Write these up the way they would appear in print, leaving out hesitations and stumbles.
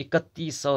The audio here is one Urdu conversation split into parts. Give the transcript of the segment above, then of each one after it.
3100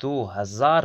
2000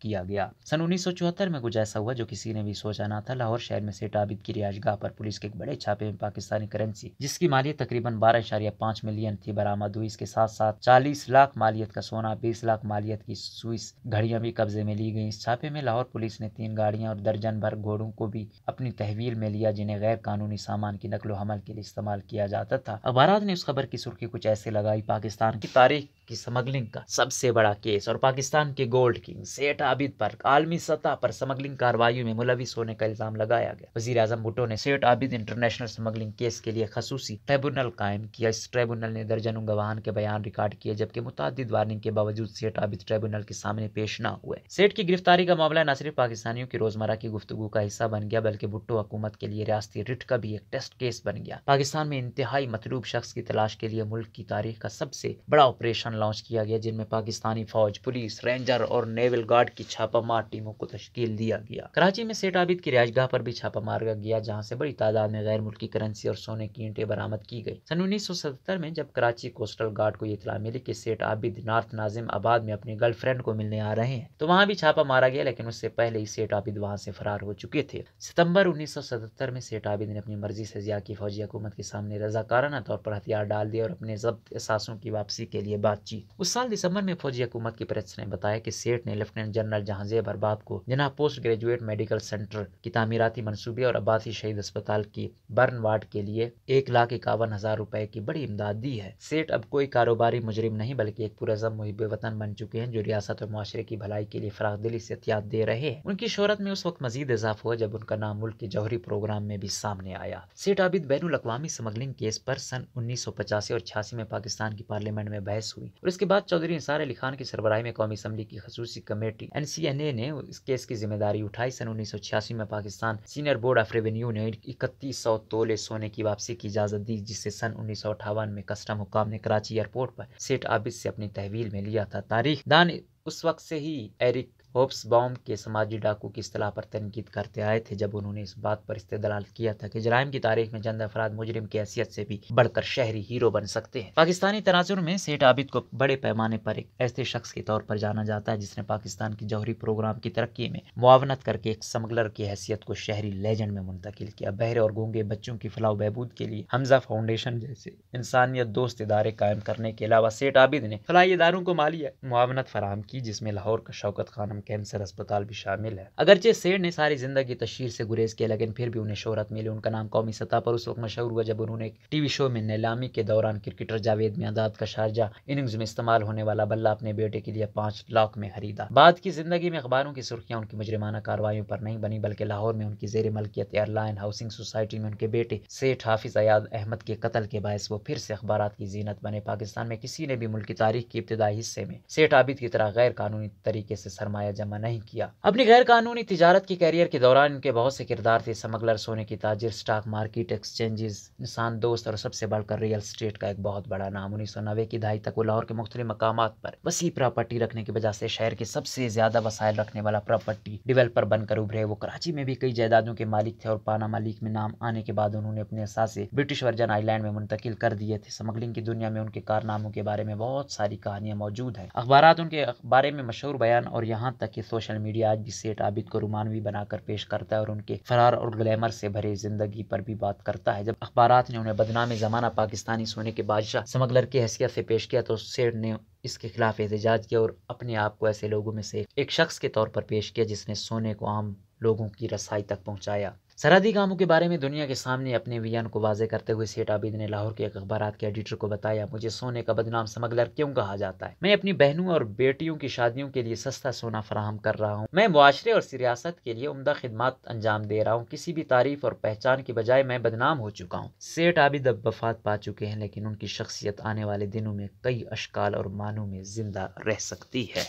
کیا گیا۔ سن 1974 میں کچھ ایسا ہوا جو کسی نے بھی سوچا نہ تھا۔ لاہور شہر میں سیٹ عابد کی رہائش گاہ پر پولیس کے ایک بڑے چھاپے میں پاکستانی کرنسی جس کی مالیت تقریباً 12.5 ملین تھی برآمد ہوئی۔ اس کے ساتھ ساتھ 40 لاکھ مالیت کا سونا، 20 لاکھ مالیت کی سوئس گھڑیاں بھی قبضے میں لی گئیں۔ اس چھاپے میں لاہور پولیس نے 3 گاڑیاں اور درجن بھر گھوڑوں کو بھی اپنی تحویل میں لیا جنہیں غیر قانونی سامان کی نقل و حمل کے لیے استعمال کیا جاتا تھا۔ اخبارات نے اس خبر کی سرخی کچھ ایسے لگائی: پاکستان کی تاریخ کی اسمگلنگ کا سب سے بڑا کیس اور پاکستان کے گولڈ کنگ سیٹ عابد پر عالمی سطح پر اسمگلنگ کارروائیوں میں ملوث ہونے کا الزام لگایا گیا۔ وزیر اعظم بھٹو نے سیٹ عابد انٹرنیشنل اسمگلنگ کیس کے لیے خصوصی ٹریبونل قائم کیا۔ اس ٹریبونل نے درجنوں گواہان کے بیان ریکارڈ کیے جبکہ متعدد وارننگ کے باوجود سیٹ عابد ٹریبونل کے سامنے پیش نہ ہوئے۔ سیٹ کی گرفتاری کا معاملہ نہ صرف پاکستانیوں کی روزمرہ کی گفتگو کا حصہ بن گیا بلکہ بھٹو حکومت کے لیے ریاستی رٹ کا بھی ایک ٹیسٹ کیس بن گیا۔ پاکستان میں انتہائی مطلوب شخص کی تلاش کے لیے ملک کی تاریخ کا سب سے بڑا آپریشن لانچ کیا گیا جن میں پاکستانی فوج، پولیس، رینجر اور نیول گارڈ کی چھاپہ مار ٹیموں کو تشکیل دیا گیا۔ کراچی میں سیٹ عابد کی رہائش گاہ پر بھی چھاپہ مارا گیا جہاں سے بڑی تعداد میں غیر ملکی کرنسی اور سونے کی اینٹیں برآمد کی گئی۔ سن 1977 میں جب کراچی کوسٹل گارڈ کو یہ اطلاع ملی کہ سیٹ عابد نارتھ ناظم آباد میں اپنی گرل فرینڈ کو ملنے آ رہے ہیں تو وہاں بھی چھاپہ مارا گیا لیکن اس سے پہلے ہی سیٹ عابد وہاں سے فرار ہو چکے تھے۔ ستمبر 1977 میں سیٹ عابد نے اپنی مرضی سے ضیاء کی فوجی حکومت کے سامنے رضاکارانہ طور پر ہتھیار ڈال دیے اور اپنے ضبط اثاثوں کی واپسی کے لیے بات چیت۔ اس سال دسمبر میں فوجی حکومت کی پریس نے بتایا کہ سیٹ نے لیفٹیننٹ جنرل جہانزیب ارباب کو جناح پوسٹ گریجویٹ میڈیکل سینٹر کی تعمیراتی منصوبے اور عباسی شہید اسپتال کی برن وارڈ کے لیے 1,51,000 روپے کی بڑی امداد دی ہے۔ سیٹ اب کوئی کاروباری مجرم نہیں بلکہ ایک پرعزم محب وطن بن چکے ہیں جو ریاست اور معاشرے کی بھلائی کے لیے فراخ دلی سے عطیات دے رہے ہیں۔ ان کی شہرت میں اس وقت مزید اضافہ ہوا جب ان کا نام ملک کے جوہری پروگرام میں بھی سامنے آیا۔ سیٹ عابد بین الاقوامی اسمگلنگ کیس پر سن 1985 اور 86 میں پاکستان کی پارلیمنٹ میں بحث ہوئی اور اس کے بعد چودھری نثار علی خان کی سربراہی میں قومی اسمبلی کی خصوصی کمیٹی NCNA نے اس کیس کی ذمہ داری اٹھائی۔ سن 1986 میں Pakistan senior board of revenue نے 3100 تولے سونے کی واپسی کی اجازت دی جس سے سن 1958 میں کسٹم حکام نے کراچی ایئرپورٹ پر سیٹ عابد سے اپنی تحویل میں لیا تھا۔ تاریخ دان اس وقت سے ہی ایرک ہوپس باؤم کے سماجی ڈاکو کی اصطلاح پر تنقید کرتے آئے تھے جب انہوں نے اس بات پر استدلال کیا تھا کہ جرائم کی تاریخ میں چند افراد مجرم کی حیثیت سے بھی بڑھ کر شہری ہیرو بن سکتے ہیں۔ پاکستانی تناظر میں سیٹ عابد کو بڑے پیمانے پر ایک ایسے شخص کے طور پر جانا جاتا ہے جس نے پاکستان کی جوہری پروگرام کی ترقی میں معاونت کر کے ایک اسمگلر کی حیثیت کو شہری لیجنڈ میں منتقل کیا۔ بہرے اور گونگے بچوں کی فلاح و بہبود کے لیے حمزہ فاؤنڈیشن جیسے انسانیت دوست ادارے قائم کرنے کے علاوہ سیٹ عابد نے فلاحی اداروں کو مالی معاونت فراہم کی جس میں لاہور کا شوکت خانم کینسر اسپتال بھی شامل ہے۔ اگرچہ سیٹ نے ساری زندگی تشہیر سے گریز کیا لیکن پھر بھی انہیں شہرت ملی۔ ان کا نام قومی سطح پر اس وقت مشہور ہوا جب انہوں نے ایک ٹی وی شو میں نیلامی کے دوران کرکٹر جاوید میانداد کا شارجہ اننگز میں استعمال ہونے والا بلہ اپنے بیٹے کے لیے 5 لاکھ میں خریدا۔ بعد کی زندگی میں اخباروں کی سرخیاں ان کی مجرمانہ کارروائیوں پر نہیں بنی بلکہ لاہور میں ان کی زیر ملکیت ایئر لائن ہاؤسنگ سوسائٹی میں ان کے بیٹے سیٹ حافظ ایاز احمد کے قتل کے باعث وہ پھر سے اخبارات کی زینت بنے۔ پاکستان میں کسی نے بھی ملک کی تاریخ کے ابتدائی حصے میں سیٹ عابد کی طرح غیر قانونی طریقے سے سرمایہ جمع نہیں کیا۔ اپنی غیر قانونی تجارت کی کیریئر کے دوران ان کے بہت سے کردار تھے: اسمگلر، سونے کی تاجر، اسٹاک مارکیٹ، ایکسچینجز، انسان دوست اور سب سے بڑھ کر ریئل اسٹیٹ کا ایک بہت بڑا نام۔ 1990 کی دہائی تک وہ لاہور کے مختلف مقامات پر وسیع پراپرٹی رکھنے کی وجہ سے شہر کے سب سے زیادہ وسائل رکھنے والا پراپرٹی ڈیولپر بن کر ابھرے۔ وہ کراچی میں بھی کئی جائیدادوں کے مالک تھے اور پاناما لیک میں نام آنے کے بعد انہوں نے اپنے اثاثے برٹش ورجن آئی لینڈ میں منتقل کر دیے تھے۔ اسمگلنگ کی دنیا میں ان کے کارناموں کے بارے میں بہت ساری کہانیاں موجود ہیں۔ اخبارات ان کے بارے میں مشہور بیان اور یہاں تک کہ سوشل میڈیا آج بھی سیٹ عابد کو رومانوی بنا کر پیش کرتا ہے اور ان کے فرار اور گلیمر سے بھرے زندگی پر بھی بات کرتا ہے۔ جب اخبارات نے انہیں بدنام زمانہ پاکستانی سونے کے بادشاہ اسمگلر کی حیثیت سے پیش کیا تو سیٹ نے اس کے خلاف احتجاج کیا اور اپنے آپ کو ایسے لوگوں میں سے ایک شخص کے طور پر پیش کیا جس نے سونے کو عام لوگوں کی رسائی تک پہنچایا۔ سرحدی کاموں کے بارے میں دنیا کے سامنے اپنے ویژن کو واضح کرتے ہوئے سیٹ عابد نے لاہور کے ایک اخبارات کے ایڈیٹر کو بتایا، مجھے سونے کا بدنام اسمگلر کیوں کہا جاتا ہے؟ میں اپنی بہنوں اور بیٹیوں کی شادیوں کے لیے سستا سونا فراہم کر رہا ہوں۔ میں معاشرے اور سیاست کے لیے عمدہ خدمات انجام دے رہا ہوں۔ کسی بھی تعریف اور پہچان کی بجائے میں بدنام ہو چکا ہوں۔ سیٹ عابد اب وفات پا چکے ہیں لیکن ان کی شخصیت آنے والے دنوں میں کئی اشکال اور معنوں میں زندہ رہ سکتی ہے۔